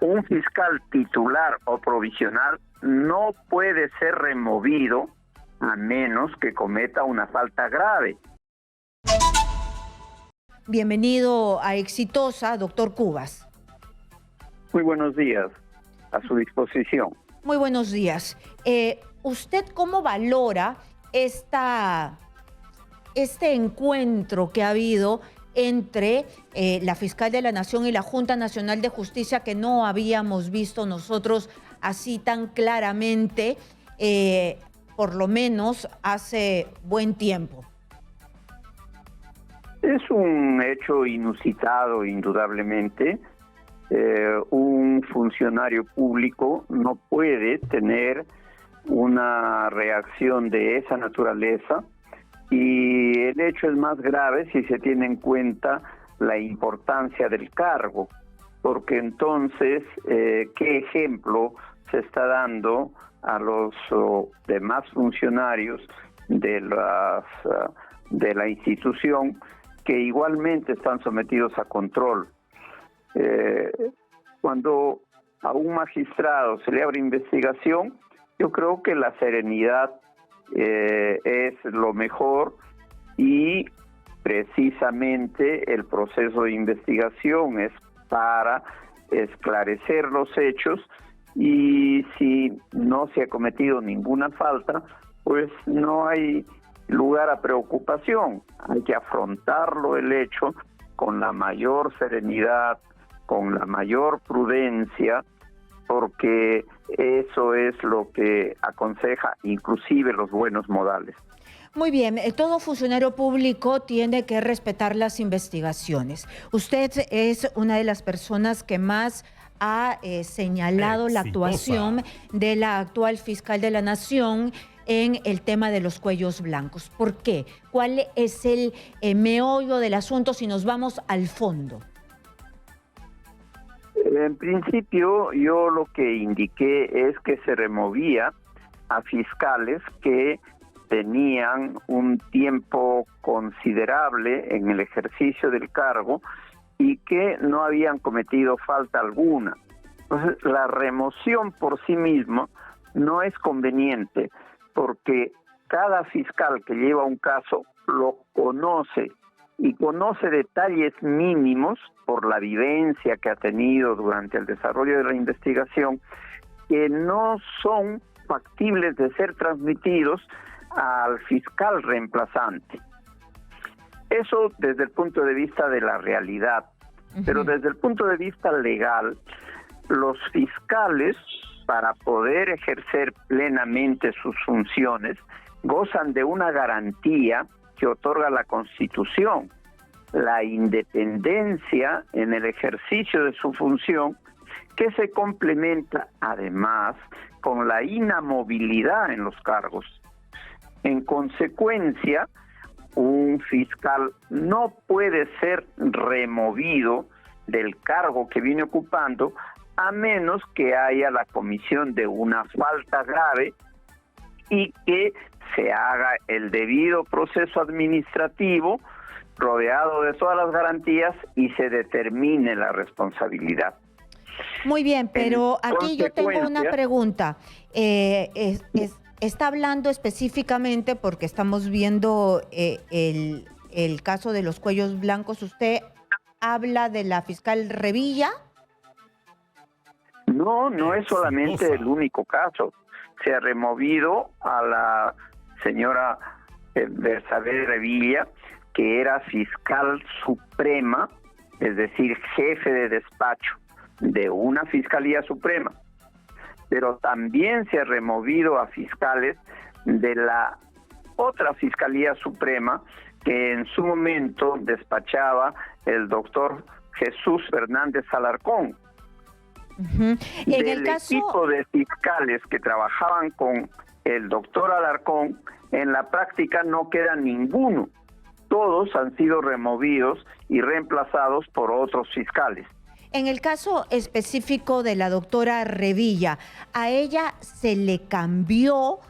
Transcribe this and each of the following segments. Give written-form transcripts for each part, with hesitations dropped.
un fiscal titular o provisional no puede ser removido a menos que cometa una falta grave. Bienvenido a Exitosa, doctor Cubas. Muy buenos días, a su disposición. Muy buenos días. ¿Usted cómo valora este encuentro que ha habido entre la Fiscal de la Nación y la Junta Nacional de Justicia, que no habíamos visto nosotros así tan claramente, por lo menos hace buen tiempo? Es un hecho inusitado, indudablemente. Un funcionario público no puede tener una reacción de esa naturaleza, y el hecho es más grave si se tiene en cuenta la importancia del cargo, porque entonces, ¿qué ejemplo se está dando a los demás funcionarios de la institución, que igualmente están sometidos a control? Cuando a un magistrado se le abre investigación, yo creo que la serenidad es lo mejor, y precisamente el proceso de investigación es para esclarecer los hechos, y si no se ha cometido ninguna falta, pues no hay lugar a preocupación. Hay que afrontarlo, el hecho, con la mayor serenidad, con la mayor prudencia, porque eso es lo que aconseja inclusive los buenos modales. Muy bien, todo funcionario público tiene que respetar las investigaciones. Usted es una de las personas que más ha señalado la actuación de la actual fiscal de la Nación en el tema de los cuellos blancos. ¿Por qué? ¿Cuál es el meollo del asunto si nos vamos al fondo? En principio, yo lo que indiqué es que se removía a fiscales que tenían un tiempo considerable en el ejercicio del cargo y que no habían cometido falta alguna. Entonces, la remoción por sí misma no es conveniente, porque cada fiscal que lleva un caso lo conoce, y conoce detalles mínimos por la vivencia que ha tenido durante el desarrollo de la investigación, que no son factibles de ser transmitidos al fiscal reemplazante. Eso desde el punto de vista de la realidad, pero desde el punto de vista legal, los fiscales, para poder ejercer plenamente sus funciones, gozan de una garantía que otorga la Constitución: la independencia en el ejercicio de su función, que se complementa además con la inamovilidad en los cargos. En consecuencia, un fiscal no puede ser removido del cargo que viene ocupando a menos que haya la comisión de una falta grave y que se haga el debido proceso administrativo rodeado de todas las garantías y se determine la responsabilidad. Muy bien, pero aquí yo tengo una pregunta. Está hablando específicamente, porque estamos viendo el caso de los cuellos blancos. ¿Usted habla de la fiscal Revilla? No, no es solamente el único caso. Se ha removido a la señora Bersabé Revilla, que era fiscal suprema, es decir, jefe de despacho de una fiscalía suprema. Pero también se ha removido a fiscales de la otra fiscalía suprema, que en su momento despachaba el doctor Jesús Fernández Alarcón. Del equipo de fiscales que trabajaban con el doctor Alarcón, en la práctica no queda ninguno. Todos han sido removidos y reemplazados por otros fiscales. En el caso específico de la doctora Revilla, ¿a ella se le cambió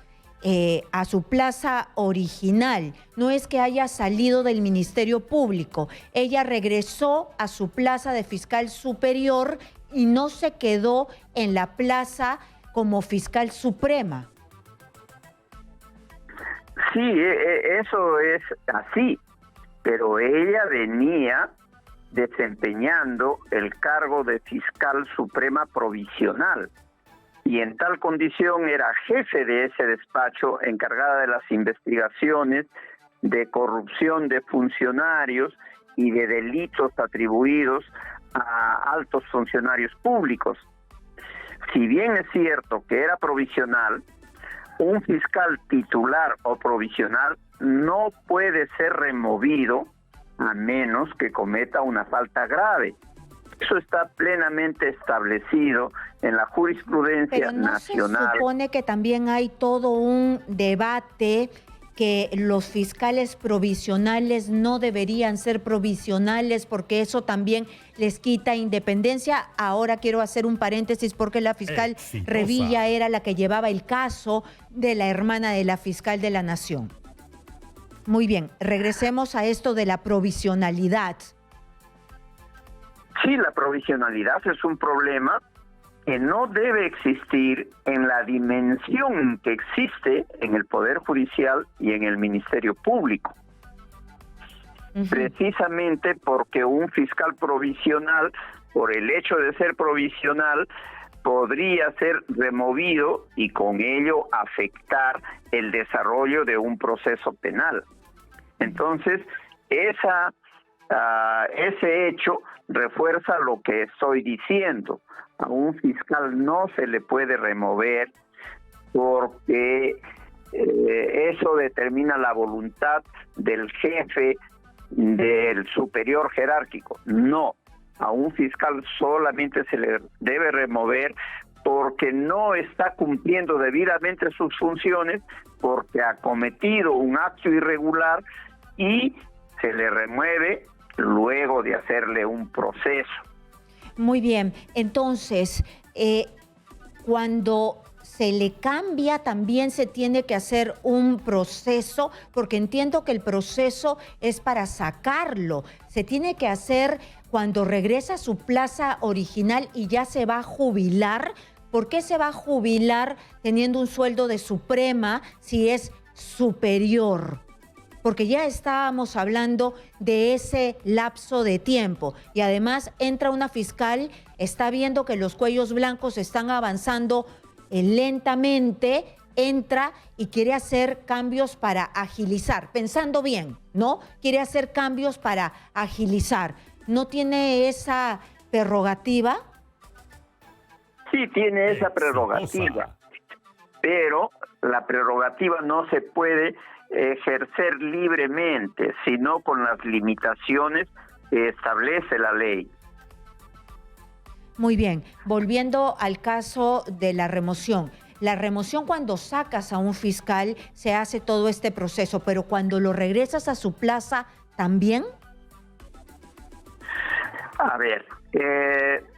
a su plaza original? No es que haya salido del Ministerio Público, ella regresó a su plaza de fiscal superior y no se quedó en la plaza como fiscal suprema. Sí, eso es así, pero ella venía desempeñando el cargo de fiscal suprema provisional y en tal condición era jefe de ese despacho encargada de las investigaciones de corrupción de funcionarios y de delitos atribuidos a altos funcionarios públicos. Si bien es cierto que era provisional, un fiscal titular o provisional no puede ser removido a menos que cometa una falta grave. Eso está plenamente establecido en la jurisprudencia nacional. Pero ¿no se supone que también hay todo un debate que los fiscales provisionales no deberían ser provisionales porque eso también les quita independencia? Ahora quiero hacer un paréntesis porque la fiscal Revilla era la que llevaba el caso de la hermana de la fiscal de la Nación. Muy bien, regresemos a esto de la provisionalidad. Sí, la provisionalidad es un problema que no debe existir en la dimensión que existe en el Poder Judicial y en el Ministerio Público. Precisamente porque un fiscal provisional, por el hecho de ser provisional, podría ser removido y con ello afectar el desarrollo de un proceso penal. Entonces, ese hecho refuerza lo que estoy diciendo. A un fiscal no se le puede remover porque eso determina la voluntad del jefe del superior jerárquico. No, a un fiscal solamente se le debe remover porque no está cumpliendo debidamente sus funciones, porque ha cometido un acto irregular y se le remueve luego de hacerle un proceso. Muy bien, entonces, cuando se le cambia también se tiene que hacer un proceso, porque entiendo que el proceso es para sacarlo. Se tiene que hacer cuando regresa a su plaza original y ya se va a jubilar. ¿Por qué se va a jubilar teniendo un sueldo de suprema si es superior? Porque ya estábamos hablando de ese lapso de tiempo. Y además entra una fiscal, está viendo que los cuellos blancos están avanzando lentamente, entra y quiere hacer cambios para agilizar, pensando bien, ¿no? Quiere hacer cambios para agilizar. ¿No tiene esa prerrogativa? Sí, tiene esa prerrogativa, pero la prerrogativa no se puede ejercer libremente, sino con las limitaciones que establece la ley. Muy bien, volviendo al caso de la remoción. La remoción, cuando sacas a un fiscal, se hace todo este proceso, pero cuando lo regresas a su plaza, ¿también? A ver,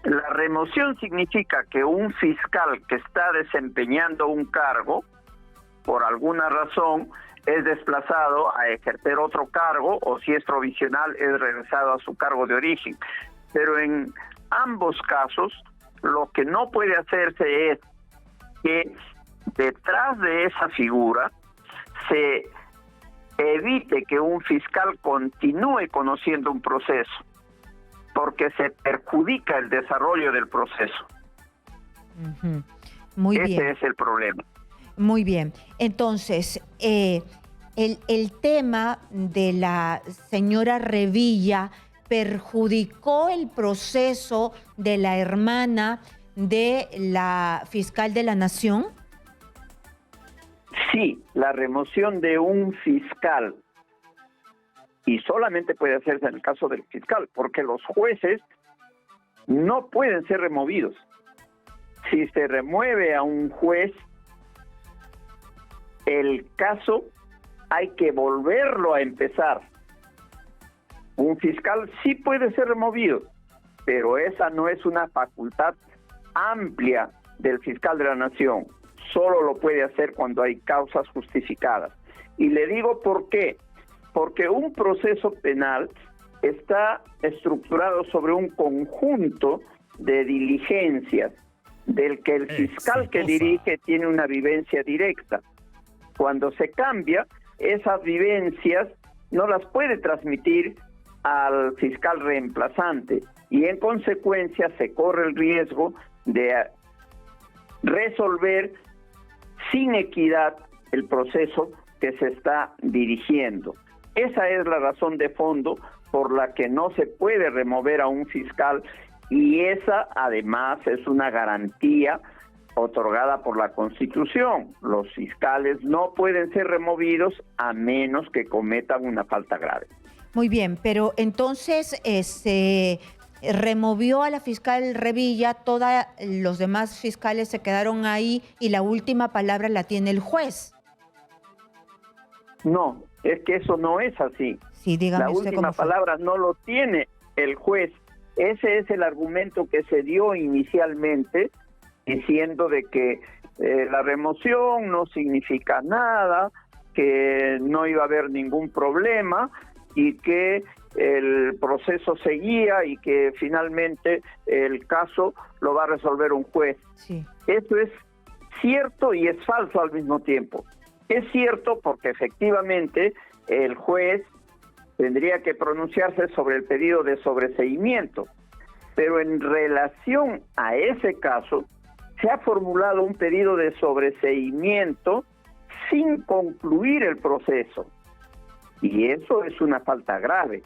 la remoción significa que un fiscal que está desempeñando un cargo, por alguna razón, es desplazado a ejercer otro cargo, o si es provisional, es regresado a su cargo de origen. Pero en ambos casos, lo que no puede hacerse es que detrás de esa figura se evite que un fiscal continúe conociendo un proceso, porque se perjudica el desarrollo del proceso. Muy bien. Ese es el problema. Muy bien. Entonces, el tema de la señora Revilla perjudicó el proceso de la hermana de la fiscal de la Nación. Sí, la remoción de un fiscal, y solamente puede hacerse en el caso del fiscal, porque los jueces no pueden ser removidos. Si se remueve a un juez, el caso hay que volverlo a empezar. Un fiscal sí puede ser removido, pero esa no es una facultad amplia del fiscal de la Nación. Solo lo puede hacer cuando hay causas justificadas. Y le digo por qué. Porque un proceso penal está estructurado sobre un conjunto de diligencias del que el fiscal que dirige tiene una vivencia directa. Cuando se cambia, esas vivencias no las puede transmitir al fiscal reemplazante y en consecuencia se corre el riesgo de resolver sin equidad el proceso que se está dirigiendo. Esa es la razón de fondo por la que no se puede remover a un fiscal, y esa además es una garantía otorgada por la Constitución. Los fiscales no pueden ser removidos a menos que cometan una falta grave. Muy bien, pero entonces se removió a la fiscal Revilla, todos los demás fiscales se quedaron ahí y la última palabra la tiene el juez. No, es que eso no es así. Sí, dígame la usted última cómo fue. palabra no lo tiene el juez. Ese es el argumento que se dio inicialmente, diciendo de que la remoción no significa nada, que no iba a haber ningún problema y que el proceso seguía y que finalmente el caso lo va a resolver un juez. Sí. Eso es cierto y es falso al mismo tiempo. Es cierto porque efectivamente el juez tendría que pronunciarse sobre el pedido de sobreseimiento, pero en relación a ese caso se ha formulado un pedido de sobreseimiento sin concluir el proceso, y eso es una falta grave.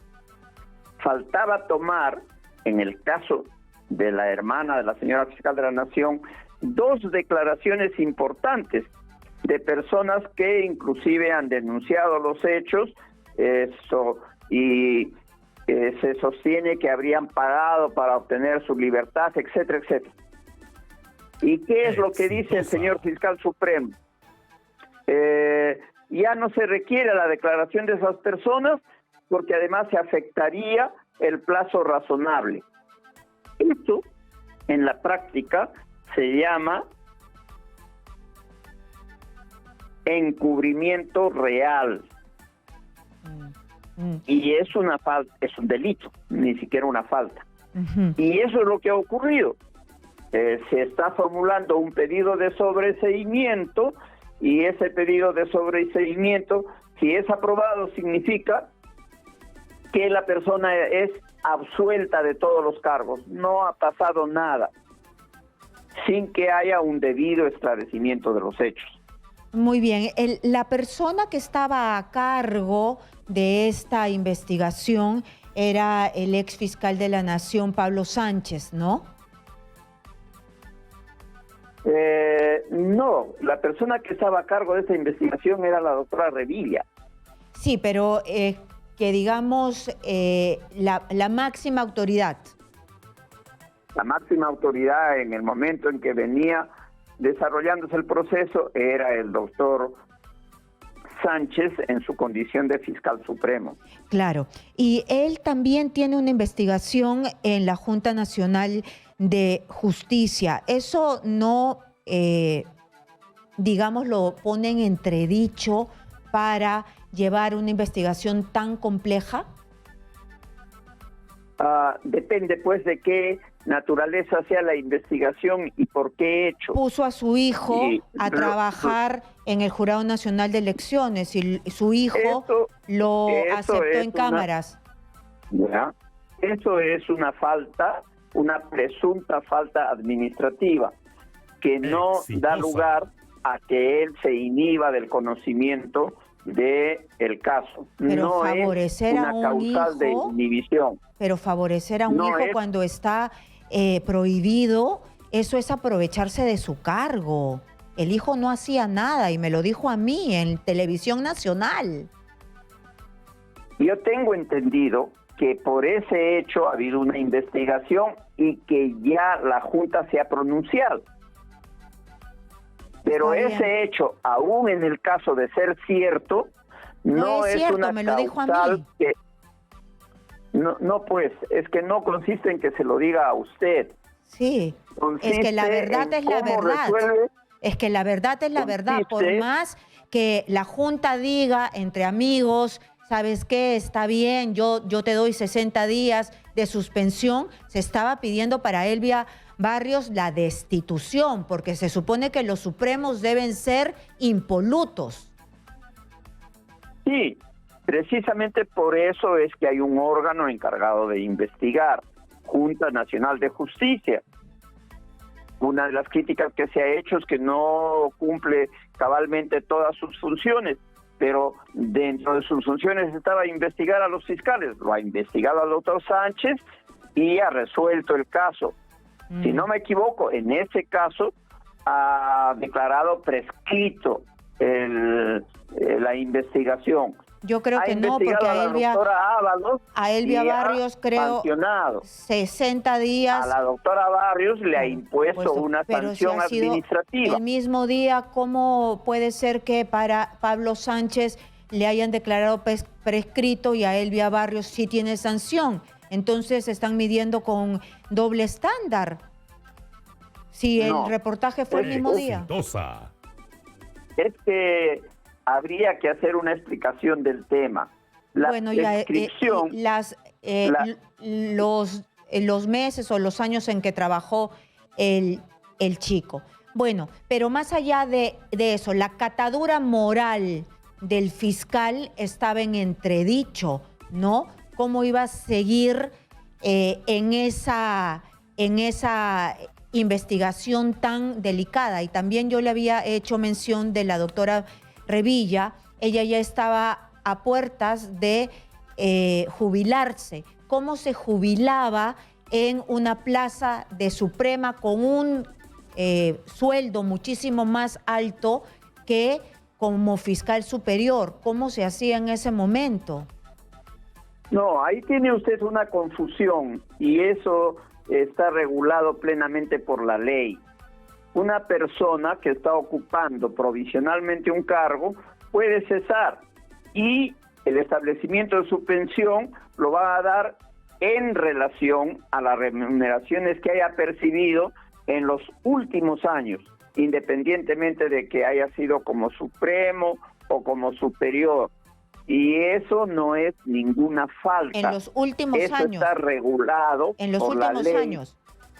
Faltaba tomar, en el caso de la hermana de la señora fiscal de la Nación, 2 declaraciones importantes de personas que inclusive han denunciado los hechos, y se sostiene que habrían pagado para obtener su libertad, etcétera, etcétera. ¿Y qué es lo que dice el señor fiscal supremo? Ya no se requiere la declaración de esas personas porque además se afectaría el plazo razonable. Esto, en la práctica, se llama encubrimiento real. Y es una falta, es un delito, ni siquiera una falta. Y eso es lo que ha ocurrido. Se está formulando un pedido de sobreseimiento y ese pedido de sobreseimiento, si es aprobado, significa que la persona es absuelta de todos los cargos. No ha pasado nada sin que haya un debido esclarecimiento de los hechos. Muy bien. La persona que estaba a cargo de esta investigación era el ex fiscal de la Nación, Pablo Sánchez, ¿no? No, la persona que estaba a cargo de esta investigación era la doctora Revilla. Sí, pero que digamos la máxima autoridad. La máxima autoridad en el momento en que venía desarrollándose el proceso era el doctor Sánchez en su condición de fiscal supremo. Claro, y él también tiene una investigación en la Junta Nacional de Justicia. ¿Eso no, digamos, lo pone en entredicho para llevar una investigación tan compleja? Depende pues de qué naturaleza sea la investigación y por qué hecho. Puso a su hijo a trabajar en el Jurado Nacional de Elecciones y su hijo lo aceptó en cámaras. Ya, eso es una falta, una presunta falta administrativa que no da lugar a que él se inhiba del conocimiento del caso. Pero no favorecer es una a un causal hijo, de inhibición. Pero favorecer a un hijo cuando está prohibido, eso es aprovecharse de su cargo. El hijo no hacía nada y me lo dijo a mí en Televisión Nacional. Yo tengo entendido que por ese hecho ha habido una investigación y que ya la Junta se ha pronunciado. Pero ese hecho, aún en el caso de ser cierto, no es cierto, una me lo dijo a mí. Que no, pues, es que no consiste en que se lo diga a usted. Sí, es que la verdad es la verdad. Es que la verdad es la verdad. Por más que la Junta diga entre amigos, ¿sabes qué? Está bien, yo te doy 60 días de suspensión, se estaba pidiendo para Elvia Barrios la destitución, porque se supone que los supremos deben ser impolutos. Sí, precisamente por eso es que hay un órgano encargado de investigar, Junta Nacional de Justicia. Una de las críticas que se ha hecho es que no cumple cabalmente todas sus funciones, pero dentro de sus funciones estaba investigar a los fiscales. Lo ha investigado al doctor Sánchez y ha resuelto el caso. Si no me equivoco, en ese caso ha declarado prescrito la investigación. Yo creo que no, porque a Elvia Barrios, creo, sancionado 60 días. A la doctora Barrios le ha impuesto una sanción administrativa. El mismo día, ¿cómo puede ser que para Pablo Sánchez le hayan declarado prescrito y a Elvia Barrios sí tiene sanción? Entonces están midiendo con doble estándar. Si el reportaje fue el mismo día. Es que habría que hacer una explicación del tema. La descripción, los meses o los años en que trabajó el chico. Bueno, pero más allá de eso, la catadura moral del fiscal estaba en entredicho, ¿no? ¿Cómo iba a seguir en esa investigación tan delicada? Y también yo le había hecho mención de la doctora Revilla. Ella ya estaba a puertas de jubilarse. ¿Cómo se jubilaba en una plaza de Suprema con un sueldo muchísimo más alto que como fiscal superior? ¿Cómo se hacía en ese momento? No, ahí tiene usted una confusión y eso está regulado plenamente por la ley. Una persona que está ocupando provisionalmente un cargo puede cesar y el establecimiento de su pensión lo va a dar en relación a las remuneraciones que haya percibido en los últimos años, independientemente de que haya sido como supremo o como superior. Y eso no es ninguna falta. En los últimos años. Eso está regulado por la ley.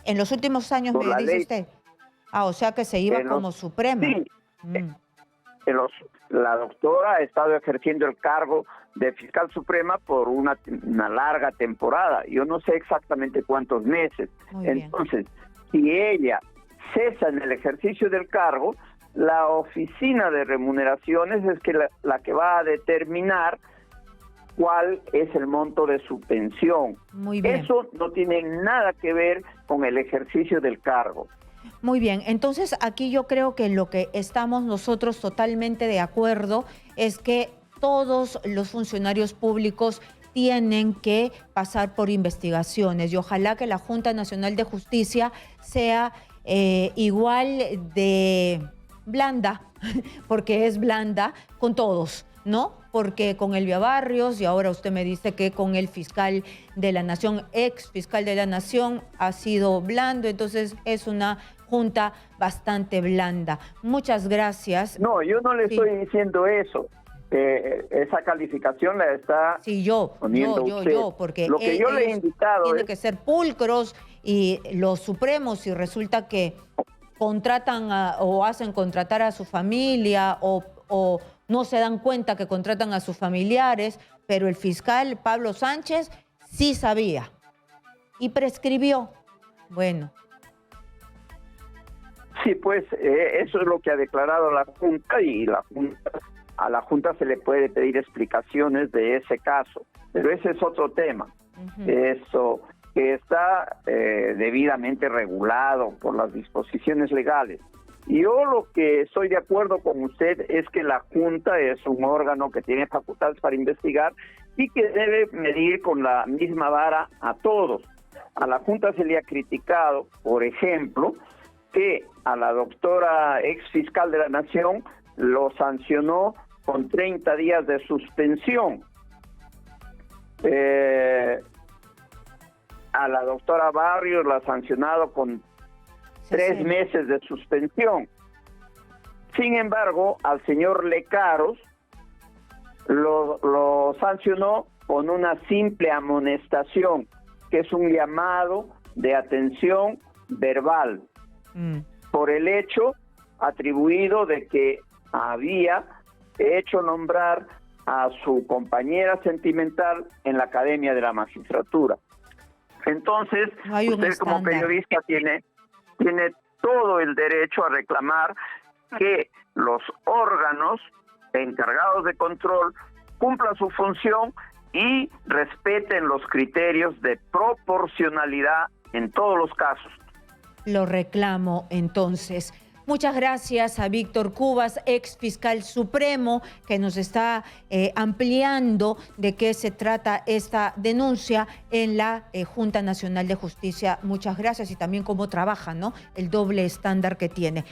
En los últimos años, me dice usted. Ah, o sea que se iba como supremo. Sí. La doctora ha estado ejerciendo el cargo de fiscal suprema por una larga temporada. Yo no sé exactamente cuántos meses. Entonces, si ella cesa en el ejercicio del cargo, la oficina de remuneraciones es que la que va a determinar cuál es el monto de su pensión. Muy bien. Eso no tiene nada que ver con el ejercicio del cargo. Muy bien, entonces aquí yo creo que lo que estamos nosotros totalmente de acuerdo es que todos los funcionarios públicos tienen que pasar por investigaciones y ojalá que la Junta Nacional de Justicia sea igual de blanda, porque es blanda con todos, ¿no? Porque con Elvia Barrios, y ahora usted me dice que con el fiscal de la Nación, ex fiscal de la Nación, ha sido blando, entonces es una junta bastante blanda. Muchas gracias. No, yo no le estoy diciendo eso. Esa calificación la está poniendo usted. Porque lo que yo le he indicado tiene que ser pulcros y los supremos, y resulta que contratan o hacen contratar a su familia o no se dan cuenta que contratan a sus familiares, pero el fiscal Pablo Sánchez sí sabía y prescribió. Bueno. Sí, pues eso es lo que ha declarado la Junta y a la Junta se le puede pedir explicaciones de ese caso, pero ese es otro tema. Eso que está debidamente regulado por las disposiciones legales. Yo lo que estoy de acuerdo con usted es que la Junta es un órgano que tiene facultades para investigar y que debe medir con la misma vara a todos. A la Junta se le ha criticado, por ejemplo, que a la doctora ex fiscal de la Nación lo sancionó con 30 días de suspensión. A la doctora Barrios la ha sancionado con 3 meses de suspensión. Sin embargo, al señor Lecaros lo sancionó con una simple amonestación. que es un llamado de atención verbal por el hecho atribuido de que había hecho nombrar a su compañera sentimental en la Academia de la Magistratura. Entonces, usted como periodista tiene todo el derecho a reclamar que los órganos encargados de control cumplan su función y respeten los criterios de proporcionalidad en todos los casos. Lo reclamo entonces. Muchas gracias a Víctor Cubas, ex fiscal supremo, que nos está ampliando de qué se trata esta denuncia en la Junta Nacional de Justicia. Muchas gracias y también cómo trabaja, ¿no? El doble estándar que tiene.